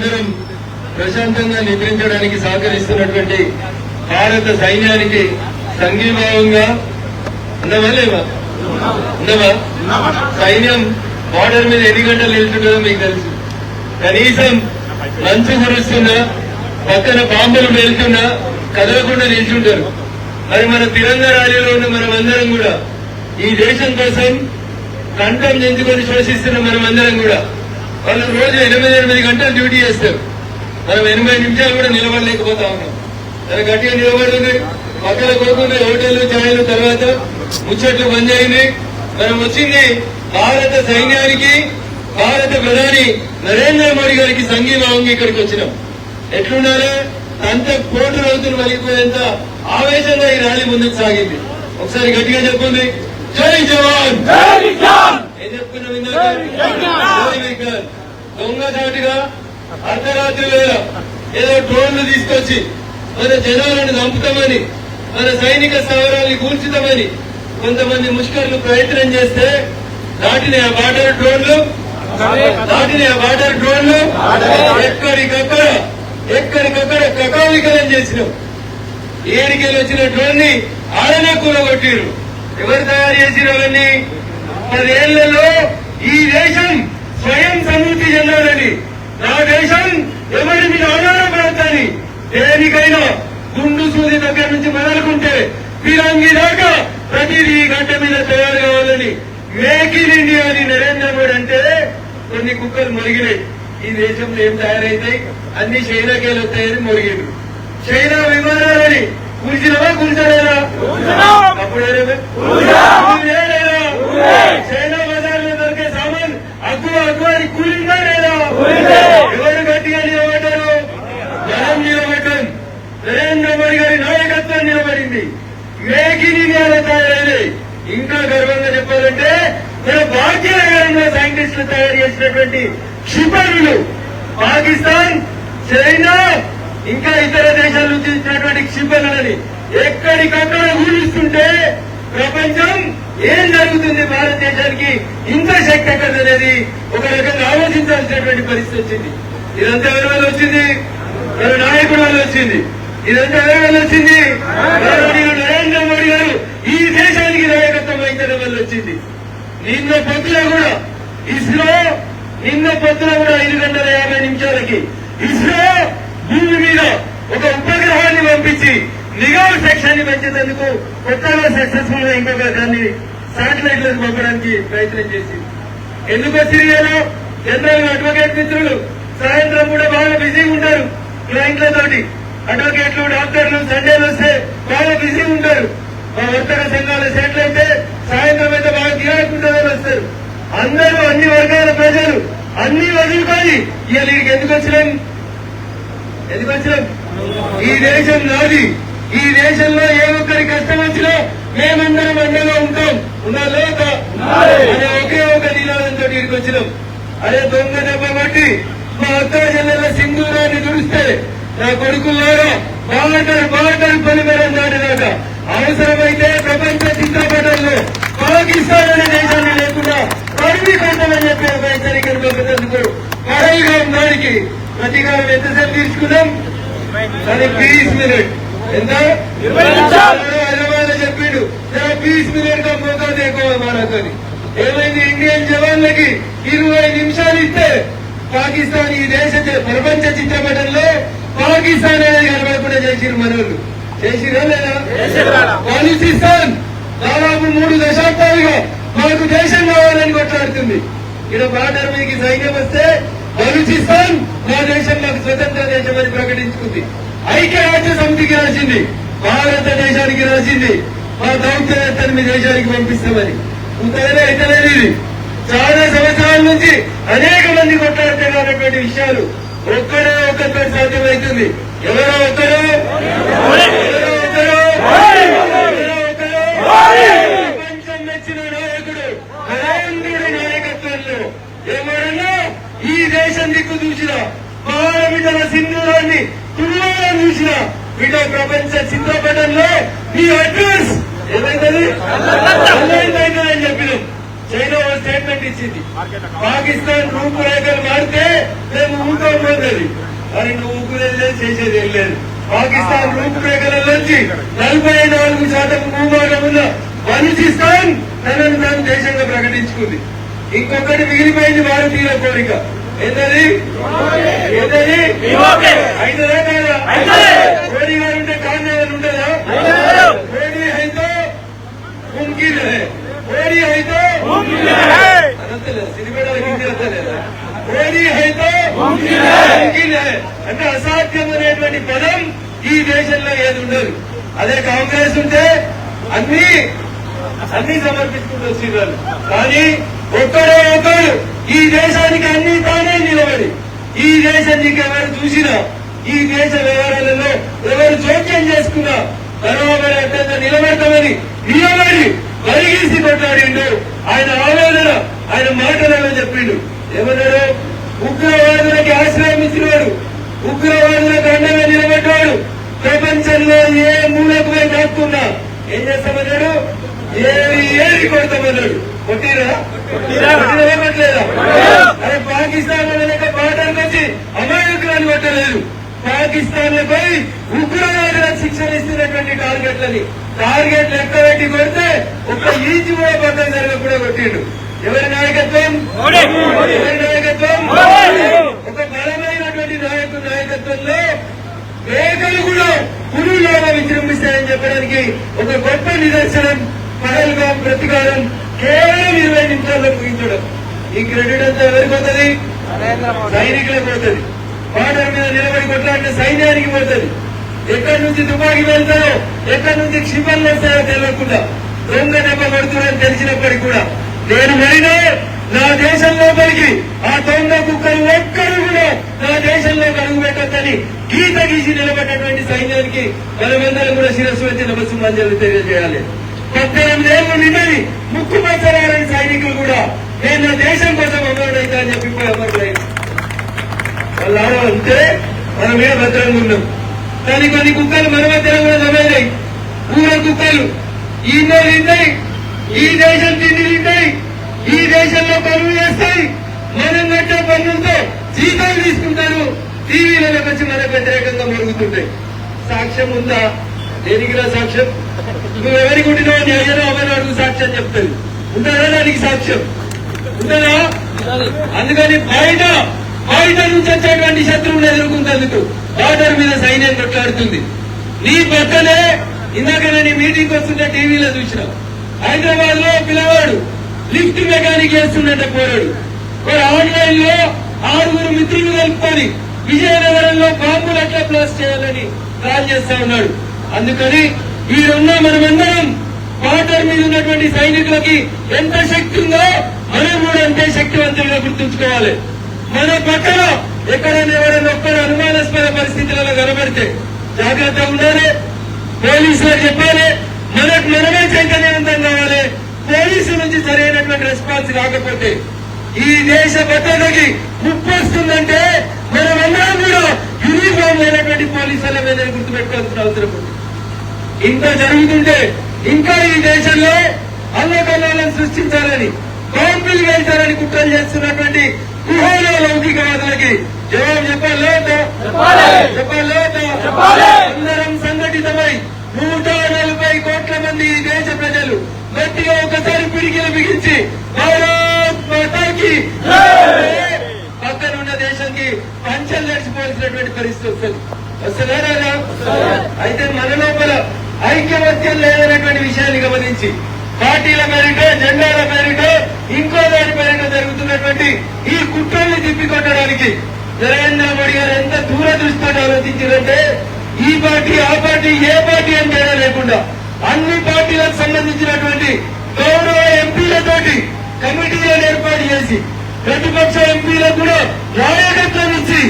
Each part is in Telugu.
అందరం ప్రశాంతంగా నిద్రించడానికి సహకరిస్తున్నటువంటి భారత సైన్యానికి సంఘీభావంగా ఉండవా సైన్యం బార్డర్ మీద ఎన్ని గంటలు నిల్చుంటుందో మీకు తెలుసు. కనీసం మంచు కురుస్తున్నా పక్కన బాంబులు వెళ్తున్నా కదలకుండా నిల్చుంటారు. మరి మన తిరంగ ర్యాలీలో ఉన్న మనమందరం కూడా ఈ దేశం కోసం కంఠం చెంచుకొని శ్వసిస్తున్న మనమందరం కూడా వాళ్ళు రోజు 8 గంటలు డ్యూటీ చేస్తారు. మనం 80 నిమిషాలు కూడా నిలబడలేకపోతా ఉన్నాం. చాలా గట్టిగా నిలబడుతుంది. పక్కన కోరుకుంటే హోటళ్లు ఛాయలు తర్వాత ముచ్చట్లు బంద్ అయింది. మనం వచ్చింది భారత సైన్యానికి భారత ప్రధాని నరేంద్ర మోడీ గారికి సంఘీభావంగా ఇక్కడికి వచ్చినాం. ఎట్లుండాలో అంత కోట్ల రైతులు వలిగిపోయేంత ఆవేశంగా ఈ ర్యాలీ ముందుకు సాగింది. ఒకసారి గట్టిగా చెప్పుంది జై జవాన్. ఏం చెప్పుకున్నాం ఇందాక? దొంగచాటుగా అర్ధరాత్రి వేళ ఏదో డ్రోన్లు తీసుకొచ్చి మన జనాలను చంపుతామని మన సైనిక స్థావరాన్ని కూల్చుతామని కొంతమంది ముష్కర్లు ప్రయత్నం చేస్తే దాటిన ఆ బార్డర్ డ్రోన్లు ఎక్కడికక్కడ కకావికలం చేసినాం. ఏడికెళ్ళి వచ్చిన డ్రోన్ ని ఆడనే కూలగొట్టిరు. ఎవరు తయారు చేసిన అవన్నీ? 10 ఏళ్లలో ఈ దేశం స్వయం సమృద్ధి చెందాలని, నా దేశం ఎవరి మీద ఆధారపడతాని దేనికైనా గుండు సూది దగ్గర నుంచి మొదలుకుంటే ఫిరంగి దాకా ప్రతిదీ గంట మీద తయారు కావాలని మేక్ ఇన్ ఇండియా అని నరేంద్ర మోడీ అంటే కొన్ని కుక్కలు మొరిగినాయి. ఈ దేశంలో ఏం తయారైతాయి? అన్ని చైనాకేలు వస్తాయని మొరిగిండ్రు. చైనా విమానాలని కూల్చినవా కూల్చలేదా? అప్పుడేనా చైనా బజార్లో దొరికే సామాన్ అగ్గు అని కూలిందా లేదా? ఎవరు గట్టిగా నిలబడ్డారు? జనం నిలబడ్డం. నరేంద్ర మోడీ గారి నాయకత్వం నిలబడింది. మేక్ ఇన్ ఇండియాలో తయారైంది. ఇంకా గర్వంగా చెప్పాలంటే మన భారతీయ నగరంలో సైంటిస్టులు తయారు చేసినటువంటి క్షిపణులు పాకిస్తాన్, చైనా ఇంకా ఇతర దేశాల నుంచి ఇచ్చినటువంటి క్షిపణులని ఎక్కడికక్కడ ఊహిస్తుంటే ప్రపంచం ఏం జరుగుతుంది, భారతదేశానికి ఇంత శక్తి ఎక్కడనేది ఒక రకంగా ఆలోచించాల్సినటువంటి పరిస్థితి వచ్చింది. ఇదంతా ఎవరి వల్ల వచ్చింది? మన నాయకుడి వల్ల వచ్చింది. ఇదంతా ఎవరి వల్ల వచ్చింది? నరేంద్ర మోడీ గారు ఈ దేశానికి నాయకత్వం వహించడం వల్ల వచ్చింది. నిన్న పొద్దున కూడా 5:50 ఇస్రో భూమి మీద ఒక ఉపగ్రహాన్ని పంపించి నిఘా సెక్షన్ ని పెంచేందుకు కొత్తగా సక్సెస్ఫుల్ గా ఇంకొక దాన్ని శాటిలైట్లకు పంపడానికి ప్రయత్నం చేసింది. ఎందుకు వచ్చింది కదా? జనరల్ అడ్వకేట్ మిత్రులు సాయంత్రం కూడా బాగా బిజీగా ఉంటారు క్లయింట్లతోటి. అడ్వకేట్లు, డాక్టర్లు సండేలు వస్తే బాగా బిజీగా ఉంటారు. మా వర్తక సంఘాలు సెటిల్ అయితే సాయంత్రం అయితే బాగా గిరాకుంటుందని వస్తారు. అందరూ అన్ని వర్గాల ప్రజలు అన్ని వదులుకొని ఇవాళ ఎందుకు వచ్చినాం? ఈ దేశం నాది. ఈ దేశంలో ఏ ఒక్కరి కష్టం వచ్చినా మేమందరం అండగా ఉంటాం. ఉన్నా లేక అనే ఒకే ఒక నినాదంతో ఇక్కడికి వచ్చినాం. అదే దొంగ దెబ్బ బట్టి మా అక్క జిల్లాల సింధూరాన్ని దుడిస్తే నా కొడుకులారా బార్డర్ పొలిమేరం దాటినాక అవసరమైతే ప్రపంచ చిత్రపటంలో పాకిస్తాన్ అనే దేశాన్ని లేకుండా పరిధి పెట్టమని చెప్పి ఒక హెచ్చరికలు పంపేందుకు పడైగా దానికి ప్రతీకారం ఎంతసేపు తీసుకున్నాం? అది 20 మినిట్. ఎంత? 20 నిమిషాలు. హైదరాబాద్ లో చెప్పిండు 20 మినిట్ కా మోకా దేకో మారాకని. ఏమైంది? ఇండియన్ జవాన్లకి 20 నిమిషాలు ఇస్తే పాకిస్తాన్ ఈ దేశ ప్రపంచ చిత్రపటంలో పాకిస్తాన్ అనేది కనబడకుండా చేసిరు. మనోళ్ళు చేసిరా లేదా? పాకిస్తాన్ దాదాపు 3 దశాబ్దాలుగా మనకు దేశం కావాలని కొట్లాడుతుంది. ఇక్కడ బార్డర్ మీదకి సైన్యం వస్తే బలూచిస్తాన్ మా దేశం మాకు స్వతంత్ర దేశం అని ప్రకటించుకుంది. ఐక్యరాజ్య సమితికి రాసింది, భారతదేశానికి రాసింది మా దౌత్యవేత్తని మీ దేశానికి పంపిస్తామని. ఉత్తరనే అయితలేదు. ఇది చాలా సంవత్సరాల నుంచి అనేక మంది కొట్లాడుతున్నటువంటి విషయాలు ఒక్కరితో సాధ్యమవుతుంది. ఎవరో ఒకరు ప్రపంచం మెచ్చిన నాయకుడు నరేంద్రుడి నాయకత్వంలో ఏమన్నా ఈ దేశం దిక్కు చూసిన మహారమితల సింధూరాన్ని తుల్లా చూసిన వీటో ప్రపంచ చిత్రపటంలో మీ అడ్రస్ ఏమైందని అని చెప్పినాం. చైనా స్టేట్మెంట్ ఇచ్చింది, పాకిస్తాన్ రూపురేఖలు మారితే మేము ఊరుకోబోదు ఉన్నది. మరి నువ్వు ఊపిరేది లేదు, చేసేది ఏం లేదు. పాకిస్తాన్ రూపురేఖలలోంచి 44% భూభాగం ఉన్న బలూచిస్తాన్ తనను తాను దేశంగా ప్రకటించుకుంది. ఇంకొకటి మిగిలిపోయింది భారతీయుల కోరిక. ఏంటది? అయితదా కాదా? మోడీ గారు ఉంటే కారణం ఉండదా? మోడీ అయితే ముమ్కిన్ హై, మోడీ అయితే అనలేదు. సిరిపేటలకు ఇంకెళ్తలేదా? మోడీ అయితే ముమ్కిన్ హై అంటే అసాధ్యమైనటువంటి పదం ఈ దేశంలో ఏది ఉండదు. అదే కాంగ్రెస్ ఉంటే అన్ని సమర్పించుకుంటూ వచ్చినారు. కానీ ఒక్కడే ఒకడు ఈ దేశానికి అన్ని తానే నిలబడి, ఈ దేశానికి ఎవరు చూసినా, ఈ దేశ వ్యవహారాలలో ఎవరు జోక్యం చేసుకున్నా బరాబర్ అత్యంత నిలబడతామని నిలబడి పరిగీసి కొట్లాడిండు. ఆయన ఆవేదన ఆయన మాటలలో చెప్పిండు. ఏమన్నాడు? ఉగ్రవాదులకి ఆశ్రయం ఇచ్చినవాడు, ఉగ్రవాదులకు అండగా నిలబడ్డాడు. ప్రపంచంలో ఏ మూలకు పోయి దాక్కున్నా ఏం చేస్తామన్నాడు? ఏది కొడతామన్నాడు. కొట్టిరా కొట్టలేదా? అరే పాకిస్తాన్ లెక్క బార్డర్కి వచ్చి అమాయకులను కొట్టలేదు. పాకిస్తాన్ లో పోయి ఉగ్రవాదులకు శిక్షణ ఇస్తున్నటువంటి టార్గెట్లు లెక్క పెట్టి కొడితే ఒక్క ఈంచి కూడా పక్కన జరగకుండా కొట్టిండు. ఎవరి నాయకత్వం? ఎవరి నాయకత్వం? ఒక బలమైనటువంటి నాయకత్వంలో మేకలు కూడా పురులాగా విజృంభిస్తాయని చెప్పడానికి ఒక గొప్ప నిదర్శనం పహల్గాం ప్రతీకారం కేవలం 20 నిమిషాల్లో ముగించడం. ఈ క్రెడిట్ అంతా ఎవరికి పోతుంది? సైనికులకు పోతుంది. బార్డర్ మీద నిలబడి కొట్లాడిన సైన్యానికి పోతుంది. ఎక్కడి నుంచి తుపాకీ వెళ్తారో, ఎక్కడి నుంచి క్షిపణులు వస్తాయో తెలియకుండా దొంగ దెబ్బ కొడుతున్నారని తెలిసినప్పటికీ కూడా నేను మరినా నా దేశం లోపలికి ఆ దొంగ కుక్కలు ఒక్కరు కూడా నా దేశంలో అడుగు పెట్టొద్దని గీత గీసి నిలబడ్డటువంటి సైన్యానికి మనమందరం కూడా శిరస్సు వచ్చి నమస్సుమాంజలి తెలియజేయాలి. 18 ఏళ్ళు నిన్నది ముక్కు పచ్చరాలని సైనికులు కూడా నేను నా దేశం కోసం అమరుడైతా అని చెప్పి అమరుడైంది. వాళ్ళు ఆడవంటే మనం మీద భద్రంగా ఉన్నాం. కానీ కొన్ని కుక్కలు మన మధ్యలో కూడా జమైనాయి. ఊర కుక్కలు ఈయన తింటాయి, ఈ దేశం తిండి తింటాయి, ఈ దేశంలో పనులు చేస్తాయి. మనం కట్టే పనులతో జీతాలు తీసుకుంటారు. టీవీలకు వచ్చి మనకు వ్యతిరేకంగా మరుగుతుంటాయి. సాక్ష్యం ఉందా? దేనికిలా సాక్ష్యం? నువ్వు ఎవరికి ఉండినో నీ అయ్యనో అమ్మని అడుగు సాక్ష్యం చెప్తుంది. ఉంటుందా దానికి సాక్ష్యం? ఉంటుందా? అందుకని బయట నుంచి వచ్చేటువంటి శత్రువులు ఎదుర్కొంటందుకు బార్డర్ మీద సైన్యం కొట్లాడుతుంది. నీ పక్కనే ఇందాక నేను మీటింగ్ వస్తుంటే టీవీలో చూసిన హైదరాబాద్ లో పిల్లవాడు లిఫ్ట్ మెకానిక్ చేస్తుందంటే పోరాడు. ఆన్లైన్ లో 6 మిత్రులు కలుపుకొని విజయనగరంలో బాంబులు ఎట్లా బ్లాస్ట్ చేయాలని ప్లాన్ చేస్తా ఉన్నాడు. అందుకని వీరున్న మనమందరం బార్డర్ మీద ఉన్నటువంటి సైనికులకి ఎంత శక్తి ఉందో మనం కూడా అంతే శక్తివంతులుగా గుర్తుంచుకోవాలి. మన పక్కన ఎక్కడైనా ఎవరైనా ఒక్కరు అనుమానాస్పద పరిస్థితులలో కనబడితే జాగ్రత్తగా ఉండాలి. పోలీసులకు చెప్పాలి. మనకు మనమే చైతన్యవంతం కావాలి. పోలీసుల నుంచి సరైనటువంటి రెస్పాన్స్ రాకపోతే ఈ దేశ భద్రతకి ముప్పు వస్తుందంటే మనమందరం కూడా యూనిఫామ్ లేనటువంటి పోలీసుల మీద గుర్తుపెట్టుకోవాల్సిన అవసరం ఉంది. ఇంత జరుగుతుంటే ఇంకా ఈ దేశంలో అల్లకల్లాలను సృష్టించాలని, బాంబులు వేల్చాలని కుట్రలు చేస్తున్నటువంటి కుహోల లౌకికవాదులకి జవాబు చెప్పాలి. అందరం సంఘటితమై 140 కోట్ల మంది ఈ దేశ ప్రజలు గట్టిగా ఒకసారి పిడికిలు బిగించి భారత్ మాతాకి పక్కనున్న దేశానికి పంచలు నడిచిపోవాల్సినటువంటి పరిస్థితి వస్తుందా? అయితే మన లోపల ఐక్యమత్యం లేదనేటువంటి విషయాన్ని గమనించి పార్టీల పేరిటో, జెండాల పేరిటో, ఇంకో దాని పేరిటో జరుగుతున్నటువంటి ఈ కుట్రల్ని తిప్పికొట్టడానికి నరేంద్ర మోడీ గారు ఎంత దూరదృష్టితో ఆలోచించారంటే ఈ పార్టీ ఆ పార్టీ ఏ పార్టీ అని తేడా లేకుండా అన్ని పార్టీలకు సంబంధించినటువంటి గౌరవ ఎంపీలతోటి కమిటీలను ఏర్పాటు చేసి ప్రతిపక్ష ఎంపీలకు కూడా నాయకత్వం ఇచ్చి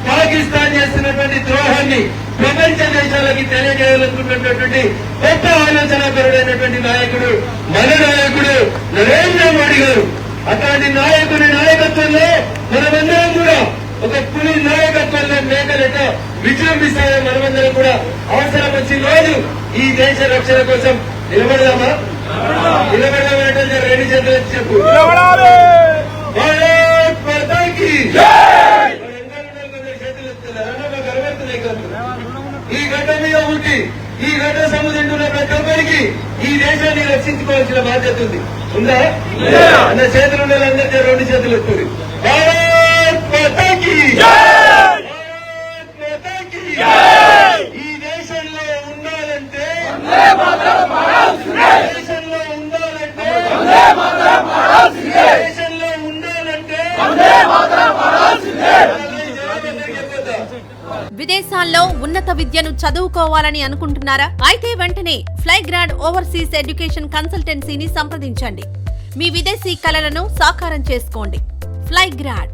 పాకిస్తాన్ చేస్తున్నటువంటి ద్రోహాన్ని ప్రపంచ దేశాలకి తెలియజేయాలనుకున్నటువంటి గొప్ప ఆలోచనాపరుడైనటువంటి నాయకుడు మన నాయకుడు నరేంద్ర మోడీ గారు. అట్లాంటి నాయకుడి నాయకత్వంలో మనమందరం కూడా ఒక పులి నాయకత్వంలో మేకలట విజృంభిస్తాయో మనమందరం కూడా అవసరం వచ్చిన రోజు ఈ దేశ రక్షణ కోసం నిలబడదామా? నిలబడదామంటే 2 చేతులు చెప్పు. భారత్ మాతాకి పుట్టి ఈ గడ్డ సముద్రంలో ప్రతి ఒక్కరికి ఈ దేశాన్ని రక్షించుకోవాల్సిన బాధ్యత ఉంది. ఉందా? అన్న చేతులు ఉన్నదందరికీ రెండు చేతులు ఎత్తుంది. భారత్ మాతాకి భారత్ మాతాకి. ఈ దేశంలో ఉండాలంటే దేశంలో ఉండాలంటే దేశంలో ఉండాలంటే విదేశాల్లో ఉన్నత విద్యను చదువుకోవాలని అనుకుంటున్నారా? అయితే వెంటనే ఫ్లైగ్రాడ్ ఓవర్సీస్ ఎడ్యుకేషన్ కన్సల్టెన్సీని సంప్రదించండి. మీ విదేశీ కలలను సాకారం చేసుకోండి. ఫ్లైగ్రాడ్